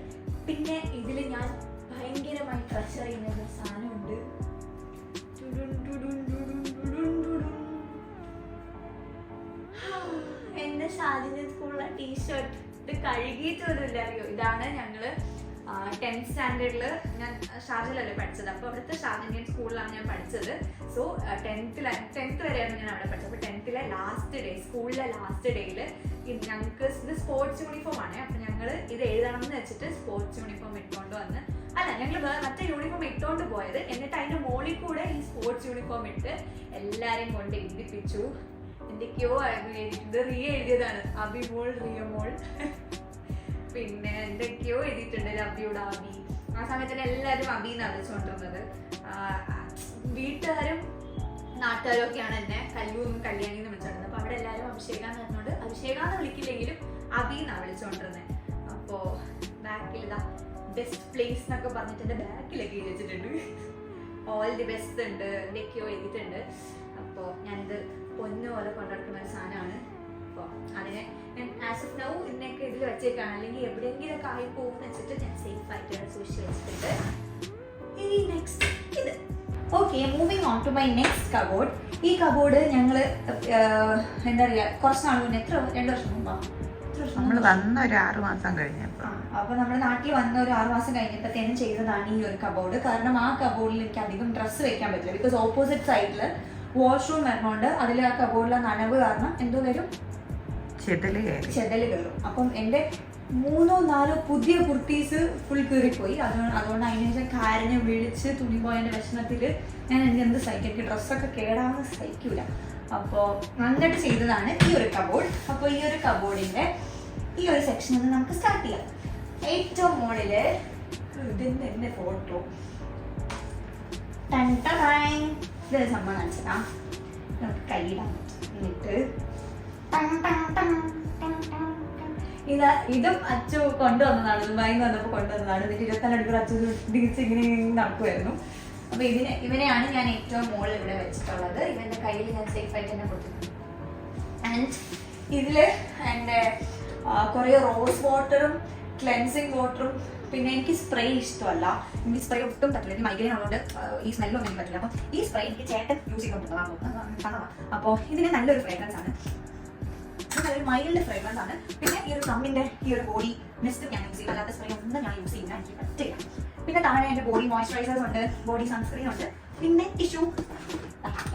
പിന്നെ ഇതില് ഞാൻ ഭയങ്കരമായി ട്രഷർ ചെയ്യുന്ന ഒരു സാധനമുണ്ട്. എന്റെ ഷാജിന്റെ സ്കൂളിലെ ടീഷർട്ട്. ഇത് കഴുകിയിട്ടൊന്നുമില്ല, അറിയോ? ഇതാണ് ഞങ്ങള് 10th സ്റ്റാൻഡേർഡിൽ ഞാൻ ഷാർജയിലല്ലേ പഠിച്ചത്. അപ്പോൾ അവിടുത്തെ ഷാർജ ഇന്ത്യൻ സ്കൂളിലാണ് ഞാൻ പഠിച്ചത്. സോ 10th വരെയാണ് ഞാൻ അവിടെ പഠിച്ചത്. അപ്പോൾ 10th ലാസ്റ്റ് ഡേ, സ്കൂളിലെ ലാസ്റ്റ് ഡേയിൽ ഞങ്ങൾക്ക് ഇത് സ്പോർട്സ് യൂണിഫോം ആണ്. അപ്പം ഞങ്ങൾ ഇത് എഴുതണം എന്ന് വെച്ചിട്ട് സ്പോർട്സ് യൂണിഫോം ഇട്ടുകൊണ്ട് വന്ന്, അല്ല ഞങ്ങൾ മറ്റേ യൂണിഫോം ഇട്ടുകൊണ്ട് പോയത്. എന്നിട്ട് അതിൻ്റെ മോളിൽ കൂടെ ഈ സ്പോർട്സ് യൂണിഫോം ഇട്ട് എല്ലാവരെയും കൊണ്ട് എഴുതിപ്പിച്ചു. എന്തൊക്കെയോ ഇത് റിയ എഴുതിയതാണ്. അബിമോൾ, റിയമോൾ. പിന്നെ എന്തൊക്കെയോ എഴുതിയിട്ടുണ്ട്. ലവ്യുടെ അബി. ആ സമയത്തിന് എല്ലാവരും അബിന്നാണ് വിളിച്ചുകൊണ്ടിരുന്നത്. വീട്ടുകാരും നാട്ടുകാരും ഒക്കെയാണ് എന്നെ കല്ലൂന്നും കല്യാണിന്ന് വിളിച്ചോണ്ടിരുന്നത്. അപ്പൊ അവിടെ എല്ലാവരും അഭിഷേകാന്ന് പറഞ്ഞോണ്ട് അഭിഷേകാന്ന് വിളിക്കില്ലെങ്കിലും അബിന്നാണ് വിളിച്ചോണ്ടിരുന്നത്. അപ്പോ ബാക്കിൽ ഇതാ ബെസ്റ്റ് പ്ലേസ് എന്നൊക്കെ പറഞ്ഞിട്ട് എന്റെ ബാക്കിലൊക്കെ എഴുതി വെച്ചിട്ടുണ്ട്. ഓൾ ദി ബെസ്റ്റ് ഉണ്ട്, എന്തൊക്കെയോ എഴുതിയിട്ടുണ്ട്. അപ്പോൾ ഞാനിത് പൊന്നുപോലെ കൊണ്ടുനടക്കുന്ന ഒരു സാധനമാണ്. അപ്പോൾ അതിനെ ഞാൻ ആസ് ഓഫ് നൗ ഇതിനൊക്കെ ഇതിൽ വെച്ചേക്കാണ്. അല്ലെങ്കിൽ എവിടെയെങ്കിലും ഒക്കെ ആയി പോകുമെന്ന് വെച്ചിട്ട് ഞാൻ സേഫ് ആയിട്ട് സൂക്ഷിച്ച് വെച്ചിട്ടുണ്ട്. ഇനി നെക്സ്റ്റ് ഇത്. Okay, moving on to my next cupboard. ഈ കബോർഡ് ഞങ്ങൾ എന്താ പറയുക, കുറച്ച് നാൾ മുന്നേ, 2 വർഷം മുമ്പാ, നമ്മൾ വന്ന ഒരു 6 മാസം കഴിഞ്ഞപ്പോൾ, അപ്പോൾ നമ്മുടെ നാട്ടിൽ വന്ന ഒരു 6 മാസം കഴിഞ്ഞപ്പോഴത്തേനും ചെയ്തതാണ് ഈ ഒരു കബോർഡ്. കാരണം ആ കബോർഡിൽ എനിക്ക് അധികം ഡ്രസ്സ് വെക്കാൻ പറ്റില്ല. ബിക്കോസ് ഓപ്പോസിറ്റ് സൈഡിൽ വാഷ്റൂം വരുന്നുണ്ട്. അതിൽ ആ കബോർഡിലെ നനവ് കാരണം എന്തോ വരും, ചെതല് കയറും. അപ്പം എൻ്റെ 3-4 പുതിയ കുർത്തീസ് ഫുൾ കീറിപ്പോയി. അതുകൊണ്ട് അതിനുശേഷം കാരഞ്ഞ് വിളിച്ച് തുണി പോയതിൻ്റെ വിഷമത്തിൽ ഞാൻ എനിക്ക് എന്ത് സഹിക്കും, എനിക്ക് ഡ്രസ്സൊക്കെ കേടാവുന്ന സഹിക്കൂല. അപ്പോൾ നന്നായിട്ട് ചെയ്തതാണ് ഈ ഒരു കബോർഡ്. അപ്പോൾ ഈ ഒരു കബോർഡിൻ്റെ ഈ ഒരു സെക്ഷനിൽ നിന്ന് നമുക്ക് സ്റ്റാർട്ട് ചെയ്യാം. ഏറ്റവും മുകളിൽ ഇതിൻ്റെ എൻ്റെ ഫോട്ടോ ഇതൊരു സംഭവം കാണിച്ചതാ. നമുക്ക് കയ്യിടാൻ എന്നിട്ട് ഇതും അച്ചു കൊണ്ടുവന്നതാണ്. ദുബായിന്ന് വന്നപ്പോൾ കൊണ്ടുവന്നതാണ്. എന്നിട്ട് 24 മണിക്കൂർ അച്ചു തിരിച്ച് ഇങ്ങനെ നടക്കുമായിരുന്നു. അപ്പൊ ഇവനെയാണ് ഞാൻ ഏറ്റവും മുകളിൽ ഇവിടെ വെച്ചിട്ടുള്ളത്. ഇവന്റെ കയ്യിൽ ഞാൻ സേഫ് ആയിട്ട് തന്നെ കൊടുത്തിട്ടുണ്ട്. ആൻഡ് ഇതില് എൻ്റെ കുറേ റോസ് വാട്ടറും ക്ലെൻസിങ് വാട്ടറും, പിന്നെ എനിക്ക് സ്പ്രേ ഇഷ്ടമല്ല. എനിക്ക് സ്പ്രേ ഒട്ടും പറ്റില്ല. എനിക്ക് മൈഗ്രൈൻ ഉള്ളതുകൊണ്ട് ഈ സ്മെല്ലൊന്നും എനിക്ക് പറ്റില്ല. അപ്പോൾ ഈ സ്പ്രേ എനിക്ക് ചേട്ടൻ യൂസ് ചെയ്തുകൊണ്ടിരുന്നതാണ്. അപ്പോൾ ഇതിന് നല്ലൊരു ഫ്രേഗ്രൻസ് ആണ്, നല്ലൊരു മൈൽഡ് ഫ്രേഗ്രൻസ് ആണ്. പിന്നെ ഈ ഒരു കമ്മിൻ്റെ ഈ ഒരു ബോഡി മിസ്റ്റ് ഞാൻ യൂസ് ചെയ്യും. അല്ലാത്ത സ്പ്രേ ഒന്നും ഞാൻ യൂസ് ചെയ്യുന്ന എനിക്ക് പറ്റില്ല. പിന്നെ താഴെ എൻ്റെ ബോഡി മോയ്സ്ചറൈസേഴ്സ് ഉണ്ട്, ബോഡി സൺസ്ക്രീൻ ഉണ്ട്, പിന്നെ ടിഷ്യൂ,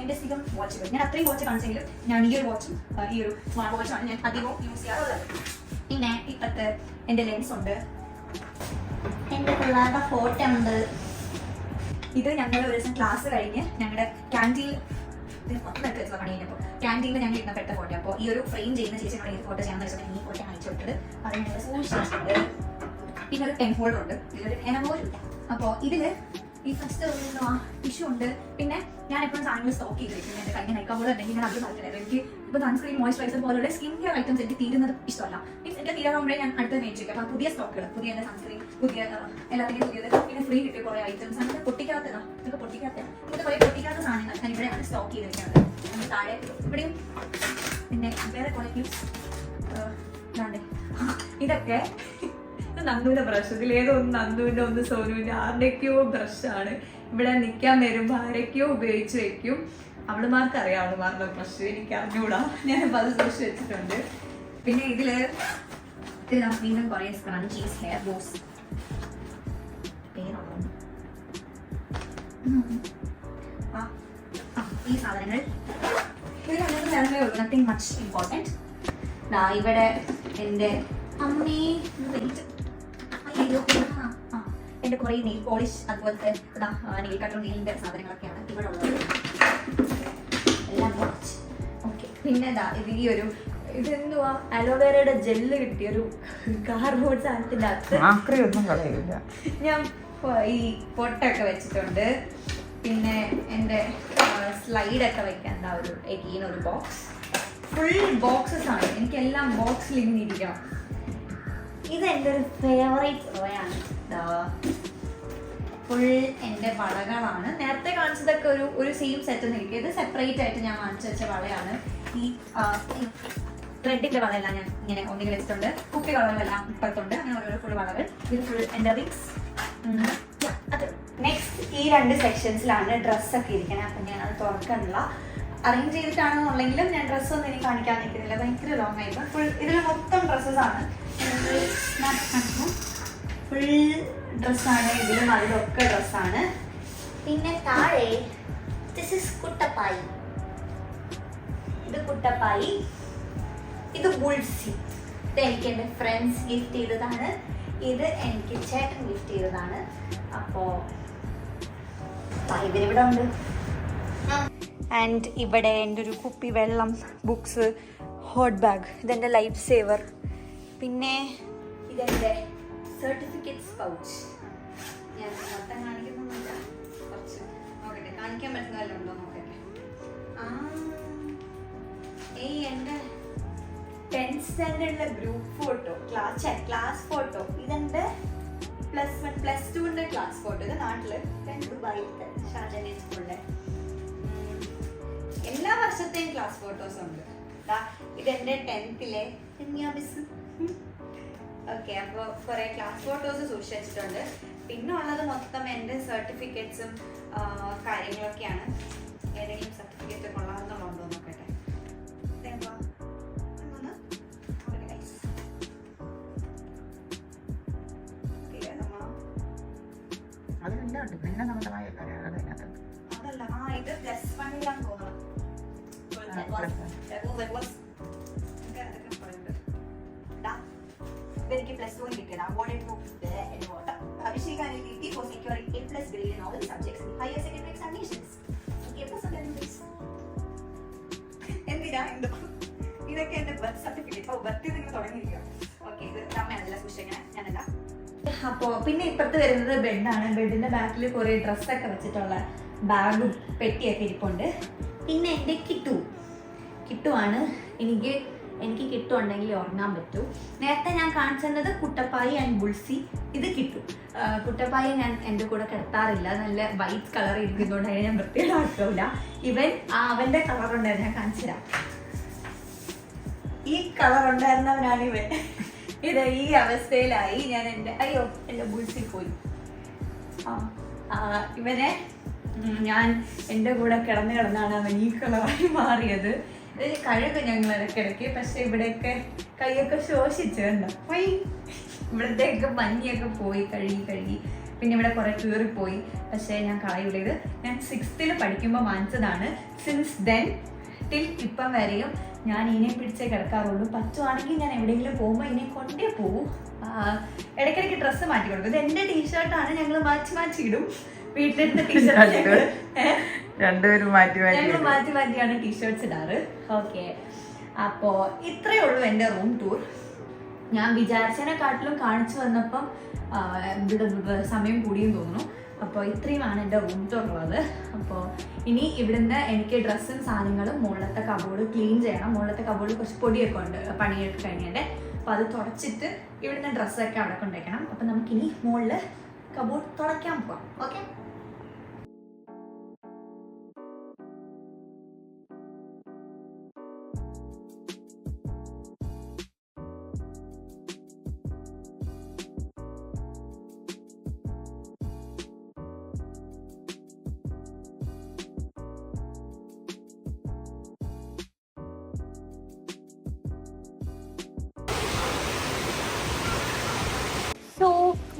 എൻ്റെ സ്ഥിരം വാച്ചുകൾ. ഞാൻ അത്രയും വാച്ച് കാണിച്ചെങ്കിലും ഞാൻ ഈ ഒരു വാച്ചും ഈ ഒരു സ്മാർട്ട് വാച്ചാണ് ഞാൻ അധികവും യൂസ് ചെയ്യാറുള്ളത്. പിന്നെ ഇപ്പത്തെ എൻ്റെ ലെൻസ് ഉണ്ട്, എൻ്റെ പിള്ളേരുടെ ഫോട്ടോ ഉണ്ട്. ഇത് ഞങ്ങൾ ഒരു ദിവസം ക്ലാസ് കഴിഞ്ഞ് ഞങ്ങളുടെ ക്യാൻറ്റീനിൽ പണിയുമ്പോൾ ക്യാൻറ്റീനിൽ ഞങ്ങൾ ഇരുന്നപ്പെട്ട ഫോട്ടോ. അപ്പോൾ ഈ ഒരു ഫ്രെയിം ചെയ്യുന്ന ചേച്ചി നമ്മൾ ഈ ഫോട്ടോ ചെയ്യാന്ന് വെച്ചാൽ ഈ ഫോട്ടോ അയച്ചു വിട്ടത്. അത് ഞങ്ങൾ സൂക്ഷിച്ചിട്ടുണ്ട്. പിന്നെ ഒരു പെൻ ഹോൾഡർ ഉണ്ട്, ഇതിലൊരു എനമോലുണ്ട്. അപ്പോൾ ഇതില് ഈ ഫസ്റ്റ് ടിഷ്യൂ ഉണ്ട്. പിന്നെ ഞാൻ എപ്പോഴും സാധനങ്ങൾ സ്റ്റോക്ക് ചെയ്ത് വെക്കും. എൻ്റെ കഴിഞ്ഞ നൈക്കാബോൾ ഉണ്ടെങ്കിൽ ഞാൻ അത് കളിക്കുന്നത്. എനിക്ക് ഇപ്പോൾ സൺസ്ക്രീൻ മോയ്സ്ചറൈസർ പോലുള്ള സ്കിൻ കെയർ ഐറ്റംസ് എനിക്ക് തീരുന്നത് ഇഷ്ടമല്ല. മീൻസ് എനിക്ക് തീരാകുമ്പോഴേ ഞാൻ അടുത്ത് മേടിച്ചു. അപ്പോൾ പുതിയ സ്റ്റോക്കുകൾ, പുതിയ സൺസ്ക്രീൻ, പുതിയ എല്ലാത്തിനും പുതിയത്, പിന്നെ ഫ്രീ കിട്ടിയ കുറേ ഐറ്റംസ് അങ്ങനെ പൊട്ടിക്കാത്തതാണ്. ഇതൊക്കെ ഇങ്ങനത്തെ കുറേ പൊട്ടിക്കാത്ത സാധനങ്ങൾ ഞാൻ ഇവിടെയാണ് സ്റ്റോക്ക് ചെയ്ത് വെക്കുന്നത്. നമ്മൾ താഴെ ഇവിടെയും പിന്നെ വേറെ കുറേ ക്ലിപ്സ് ഇതൊക്കെ നന്ദുവിന്റെ ബ്രഷ്. ഇതിലേതോ ഒന്ന് നന്ദുവിന്റെ, ഒന്ന് സോനുവിന്റെ, ആരുടെയൊക്കെയോ ബ്രഷാണ്. ഇവിടെ നിൽക്കാൻ വരുമ്പോൾ ആരൊക്കെയോ ഉപയോഗിച്ച് വെക്കും. അവളുമാർക്ക് അറിയാം അവളുമാരുടെ ബ്രഷ്, എനിക്ക് അറിഞ്ഞുകൂടാ. ഞാനിപ്പോൾ അത് ബ്രഷ് വെച്ചിട്ടുണ്ട്. പിന്നെ ഇതിൽ നമുക്ക് വീണ്ടും കുറേ സ്ക്രഞ്ചീസ്, ഹെയർ ബോസ്, പേരാണോ ഈ സാധനങ്ങൾ ഇതിൽ നേരത്തെ ഉള്ളൂ, നത്തിങ് മച്ച് ഇമ്പോർട്ടൻറ്റ്. ഇവിടെ എൻ്റെ അമ്മേ എൻ്റെ കുറേ നെയിൽ പോളിഷ്, അതുപോലത്തെ നെയിൽ കട്ടർ, നെയിലിൻ്റെ സാധനങ്ങളൊക്കെയാണ് ഇവിടെ ഉള്ളത്. എല്ലാം ഓക്കെ. പിന്നെ ഇത് ഈ ഒരു ഇതെന്തുവാ അലോവേരയുടെ ജെല്ല് കിട്ടിയൊരു കാർഡ്ബോർഡ് സാധനത്തിൻ്റെ അകത്ത് ഞാൻ ഈ പൊട്ടൊക്കെ വെച്ചിട്ടുണ്ട്. പിന്നെ എൻ്റെ സ്ലൈഡൊക്കെ വെക്കാൻ ഒരു ബോക്സ്, ഫുൾ ബോക്സസ് ആണ്. എനിക്കെല്ലാം ബോക്സിൽ ഇങ്ങനെ ഇരിക്കണം. ഇത് എൻ്റെ ഒരു ഫേവറേറ്റ് റോയാണ്. ഫുൾ എൻ്റെ വളകളാണ്. നേരത്തെ കാണിച്ചതൊക്കെ ഒരു സെയിം സെറ്റ് ഒന്നും ഇരിക്കും. ഇത് സെപ്പറേറ്റ് ആയിട്ട് ഞാൻ വാങ്ങിച്ചു വെച്ച വളയാണ്. ഈ ത്രെഡിൻ്റെ വളയെല്ലാം ഞാൻ ഇങ്ങനെ ഒന്നിൽ വെച്ചിട്ടുണ്ട്. കുപ്പി വളകളെല്ലാം ഇപ്പുറത്തുണ്ട്. അങ്ങനെ ഓരോ ഫുൾ വളകൾ. ഇത് ഫുൾ എൻ്റെ റിങ്സ്. നെക്സ്റ്റ് ഈ 2 സെക്ഷൻസിലാണ് ഡ്രസ്സൊക്കെ ഇരിക്കുന്നത്. അപ്പം ഞാൻ അത് തുറക്കാനുള്ള അറേഞ്ച് ചെയ്തിട്ടാണെന്നുണ്ടെങ്കിലും ഞാൻ ഡ്രസ്സൊന്നും ഇനി കാണിക്കാൻ നിൽക്കുന്നില്ല, ഭയങ്കര ലോങ് ആയിരുന്നു. ഫുൾ ഇതിൽ മൊത്തം ഡ്രസ്സസാണ്. ഫുൾ ഡ്രസ്സാണ്. ഇതിലും അതിലൊക്കെ ഡ്രസ്സാണ്. പിന്നെ താഴെ ദിസ് ഇസ് കുട്ടപ്പായി. ഇത് കുട്ടപ്പായി, ഇത് ബുൾസി. ഇത് എനിക്ക് എൻ്റെ ഫ്രണ്ട്സ് ഗിഫ്റ്റ് ചെയ്തതാണ്. ഇത് എനിക്ക് ചേട്ടൻ ഗിഫ്റ്റ് ചെയ്തതാണ്. അപ്പോൾ ഇതിവിടെ ഉണ്ട്. ആൻഡ് ഇവിടെ എൻ്റെ ഒരു കുപ്പി വെള്ളം, ബുക്സ്, ഹോട്ട് ബാഗ്, ഇതെൻ്റെ ലൈഫ് സേവർ. പിന്നെ ഇതെൻ്റെ സർട്ടിഫിക്കറ്റ്സ് പൗച്ച്. ഞാൻ മൊത്തം കാണിക്കുന്നൊന്നുമില്ല, കുറച്ച് നോക്കട്ടെ, കാണിക്കാൻ പറ്റുന്നതല്ലോ ഉണ്ടോ നോക്കട്ടെ. എൻ്റെ 10th സ്റ്റാൻഡേർഡിലെ ഗ്രൂപ്പ് ഫോട്ടോ, ക്ലാസ് ഫോട്ടോ. ഇതെൻ്റെ +1 +2 ക്ലാസ് ഫോട്ടോ. ഇത് നാട്ടില്, ദുബായിലത്തെ ഷാജാൻ സ്കൂളിലെ എല്ലാ വർഷത്തെയും ക്ലാസ് ഫോട്ടോസ് ഉണ്ട്. ഇതെന്റെ 10th മിസ്. ഓക്കെ, അപ്പോൾ കുറേ ക്ലാസ് ഫോട്ടോസ് സൂക്ഷിച്ച് വെച്ചിട്ടുണ്ട്. പിന്നെ ഉള്ളത് മൊത്തം എൻ്റെ സർട്ടിഫിക്കറ്റ്സും കാര്യങ്ങളൊക്കെയാണ്. ഏതെങ്കിലും സർട്ടിഫിക്കറ്റ് കൊള്ളാമെന്നുള്ളതുണ്ടോ നോക്കട്ടെ. അതല്ല, ഇത് +1 തോന്നുന്നു. എനിക്ക് +2 കിട്ടിയത് awarded to Abhishek and Niti for securing A+ grade in all subjects in higher secondary examinations. എന്തിനാ ഇതൊക്കെ എൻ്റെ ബർത്ത് സർട്ടിഫിക്കറ്റ്. ബർത്ത് നിങ്ങൾ തുടങ്ങിയിരിക്കുക. ഓക്കെ, ഇത് അമ്മയാണല്ല സൂക്ഷിക്കാൻ, ഞാനല്ല. അപ്പോൾ പിന്നെ ഇപ്പുറത്ത് വരുന്നത് ബെഡാണ്. ബെഡിൻ്റെ ബാക്കിൽ കുറേ ഡ്രസ്സൊക്കെ വെച്ചിട്ടുള്ള ബാഗും പെട്ടിയൊക്കെ ഇരിപ്പുണ്ട്. പിന്നെ എൻ്റെ കിട്ടുവാണ്. എനിക്ക് കിട്ടുണ്ടെങ്കിൽ ഉറങ്ങാൻ പറ്റൂ. നേരത്തെ ഞാൻ കാണിച്ചത് കുട്ടപ്പായി ആൻഡ് ബുൾസി. ഇത് കുട്ടപ്പായി ഞാൻ എൻ്റെ കൂടെ കിടത്താറില്ല. നല്ല വൈറ്റ് കളർ ഇരിക്കുന്നതുകൊണ്ട് അതിനെ ഞാൻ വൃത്തികേടാക്കില്ല. അവൻ്റെ കളർ ഉണ്ടായിരുന്നു, ഞാൻ കാണിച്ചു തരാം. ഈ കളർ ഉണ്ടായിരുന്നവനാണ് ഇവൻ. ഇത് ഈ അവസ്ഥയിലായി ഞാൻ എൻ്റെ ബുൾസി പോയി. ഇവനെ ഞാൻ എൻ്റെ കൂടെ കിടന്നാണ് അവൻ ഈ കളറായി മാറിയത്. ഇത് കഴുകും ഞങ്ങൾ ഇടയ്ക്കിടയ്ക്ക്. പക്ഷെ ഇവിടെയൊക്കെ കൈയൊക്കെ ശോഷിച്ചുണ്ടോ, പോയി ഇവിടത്തെയൊക്കെ മഞ്ഞയൊക്കെ പോയി കഴുകി. പിന്നെ ഇവിടെ കുറെ കീറിപ്പോയി. പക്ഷേ ഞാൻ കളയില്ല. ഇത് ഞാൻ 6th പഠിക്കുമ്പോൾ വാങ്ങിച്ചതാണ്. സിൻസ് ദെൻ ടിൽ ഇപ്പം വരെയും ഞാൻ ഇതിനെ പിടിച്ചേ കിടക്കാറുള്ളൂ. പറ്റുവാണെങ്കിൽ ഞാൻ എവിടെയെങ്കിലും പോകുമ്പോൾ ഇതിനെ കൊണ്ടേ പോകും. ഇടയ്ക്കിടയ്ക്ക് ഡ്രസ്സ് മാറ്റി കൊടുക്കും. ഇത് എൻ്റെ ടീഷർട്ടാണ്, ഞങ്ങൾ മാറ്റി ഇടും. വീട്ടിലിരുന്ന ടീഷർട്ട് രണ്ടുപേരും മാറ്റി മാറ്റിയാണ് ടീഷർട്ട്സ് ഇടാറ്. ഓക്കെ, അപ്പോൾ ഇത്രയേ ഉള്ളൂ എൻ്റെ റൂം ടൂർ. ഞാൻ വിചാരിച്ചതിനെക്കാട്ടിലും കാണിച്ചു വന്നപ്പം സമയം കൂടിയും തോന്നുന്നു. അപ്പോൾ ഇത്രയുമാണ് എൻ്റെ റൂം ടൂർ ഉള്ളത്. അപ്പോൾ ഇനി ഇവിടുന്ന് എനിക്ക് ഡ്രസ്സും സാധനങ്ങളും മുകളിലത്തെ കബോർഡ് ക്ലീൻ ചെയ്യണം. മുകളിലത്തെ കബോർഡ് കുറച്ച് പൊടിയൊക്കെ ഉണ്ട് പണിയൊക്കെ കഴിഞ്ഞിട്ട്. അപ്പോൾ അത് തുടച്ചിട്ട് ഇവിടുന്ന് ഡ്രസ്സൊക്കെ അവിടെ കൊണ്ടുവയ്ക്കണം. അപ്പോൾ നമുക്കിനി മുകളിൽ കബോർഡ് തുടയ്ക്കാൻ പോവാം. ഓക്കെ,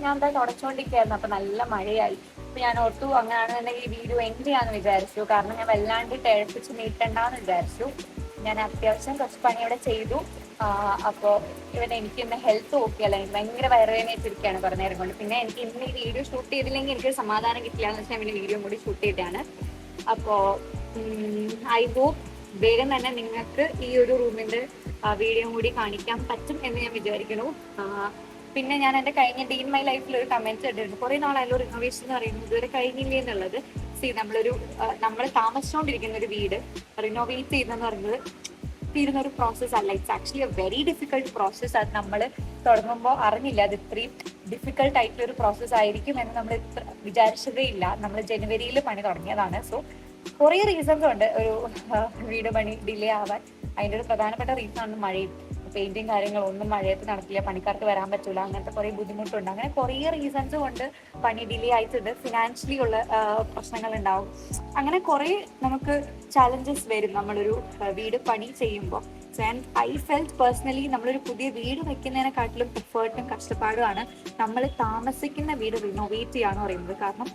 ഞാൻ എന്താ തുടച്ചുകൊണ്ടിരിക്കുകയായിരുന്നു. അപ്പൊ നല്ല മഴയായി. അപ്പൊ ഞാൻ ഓർത്തു അങ്ങനെയാണെന്നുണ്ടെങ്കിൽ ഈ വീഡിയോ എൻഡ് ചെയ്യാന്ന് വിചാരിച്ചു. കാരണം ഞാൻ വല്ലാണ്ട് ടഴപ്പിച്ച് നീട്ടണ്ടെന്ന് വിചാരിച്ചു. ഞാൻ അത്യാവശ്യം കുറച്ച് പണി ഇവിടെ ചെയ്തു. അപ്പോൾ എനിക്ക് ഇന്ന് ഹെൽത്ത് ഓക്കെ അല്ല, എനിക്ക് ഭയങ്കര വയറുവേദനയായിട്ടിരിക്കുകയാണ് കുറേ നേരം കൊണ്ട്. പിന്നെ എനിക്ക് ഇന്ന് ഈ വീഡിയോ ഷൂട്ട് ചെയ്തില്ലെങ്കിൽ എനിക്കൊരു സമാധാനം കിട്ടില്ല എന്ന് വെച്ചാൽ പിന്നെ വീഡിയോ കൂടി ഷൂട്ട് ചെയ്തിട്ടാണ്. അപ്പോൾ ഐ ഹോപ്പ് വേഗം തന്നെ നിങ്ങൾക്ക് ഈ ഒരു റൂമിന്റെ വീഡിയോ കൂടി കാണിക്കാൻ പറ്റും എന്ന് ഞാൻ വിചാരിക്കുന്നു. പിന്നെ ഞാൻ എൻ്റെ കഴിഞ്ഞ ഡേ ഇൻ മൈ ലൈഫിൽ ഒരു കമന്റ്സ് ഇട്ടിരുന്നു. കുറേ നാളായാലും റിനോവേഷൻ എന്ന് പറയുന്നത് ഇതുവരെ കഴിഞ്ഞില്ലേ എന്നുള്ളത്. നമ്മൾ താമസിച്ചുകൊണ്ടിരിക്കുന്ന ഒരു വീട് റിനോവേറ്റ് ചെയ്യുന്നതെന്ന് പറയുന്നത് തീരുന്നൊരു പ്രോസസ്സ് അല്ല. It's actually A very difficult process. അത് നമ്മൾ തുടങ്ങുമ്പോൾ അറിഞ്ഞില്ല അത് ഇത്രയും ഡിഫിക്കൽട്ട് ആയിട്ടുള്ള ഒരു പ്രോസസ്സ് ആയിരിക്കും എന്ന് നമ്മൾ വിചാരിച്ചതേ ഇല്ല. നമ്മൾ ജനുവരിയിൽ പണി തുടങ്ങിയതാണ്. സോ കുറേ റീസൺസ് ഉണ്ട് ഒരു വീട് പണി ഡിലേ ആവാൻ. അതിൻ്റെ ഒരു പ്രധാനപ്പെട്ട റീസണാണ് മഴയും. പെയിന്റിങ് കാര്യങ്ങളൊന്നും മഴയത്ത് നടക്കില്ല, പണിക്കാർക്ക് വരാൻ പറ്റില്ല, അങ്ങനത്തെ കുറേ ബുദ്ധിമുട്ടുണ്ട്. അങ്ങനെ കുറേ റീസൺസ് കൊണ്ട് പണി ഡിലേ ആയിട്ടുണ്ട്. ഫിനാൻഷ്യലി ഉള്ള പ്രശ്നങ്ങൾ ഉണ്ടാവും. അങ്ങനെ കുറേ നമുക്ക് ചാലഞ്ചസ് വരും നമ്മളൊരു വീട് പണി ചെയ്യുമ്പോൾ. So and I felt personally നമ്മളൊരു പുതിയ വീട് വെക്കുന്നതിനെക്കാട്ടിലും എഫേർട്ടും കഷ്ടപ്പാടുമാണ് നമ്മൾ താമസിക്കുന്ന വീട് റിനോവേറ്റ് ചെയ്യാന്ന് പറയുന്നത്. കാരണം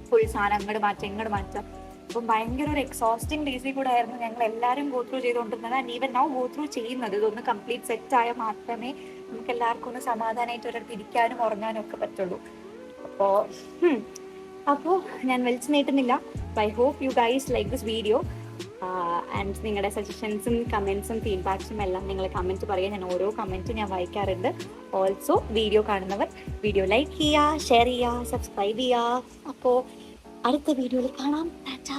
ഫുൾ സാധനം അങ്ങോട്ട് മാറ്റാം. അപ്പം ഭയങ്കര ഒരു എക്സോസ്റ്റിംഗ് ഡേയ്സിൽ കൂടെ ആയിരുന്നു ഞങ്ങൾ എല്ലാവരും ഗോ ത്രൂ ചെയ്തുകൊണ്ടിരുന്നത്. And even now go through ചെയ്യുന്നത്. ഇതൊന്ന് കംപ്ലീറ്റ് സെറ്റ് ആയാൽ മാത്രമേ നമുക്ക് എല്ലാവർക്കും ഒന്ന് സമാധാനമായിട്ട് ഒരിടത്ത് ഇരിക്കാനും ഉറങ്ങാനും ഒക്കെ പറ്റുള്ളൂ. അപ്പോൾ ഞാൻ വലിച്ചു നീട്ടുന്നില്ല. I hope you guys like this video. And നിങ്ങളുടെ സജഷൻസും കമൻസും ഫീഡ്ബാക്സും എല്ലാം നിങ്ങൾ കമൻറ്റ് പറയുക. ഞാൻ ഓരോ കമൻറ്റും ഞാൻ വായിക്കാറുണ്ട്. ഓൾസോ വീഡിയോ കാണുന്നവർ വീഡിയോ ലൈക്ക് ചെയ്യുക, ഷെയർ ചെയ്യുക, സബ്സ്ക്രൈബ് ചെയ്യുക. അപ്പോൾ അടുത്ത വീഡിയോയിൽ കാണാം. ടാറ്റാ.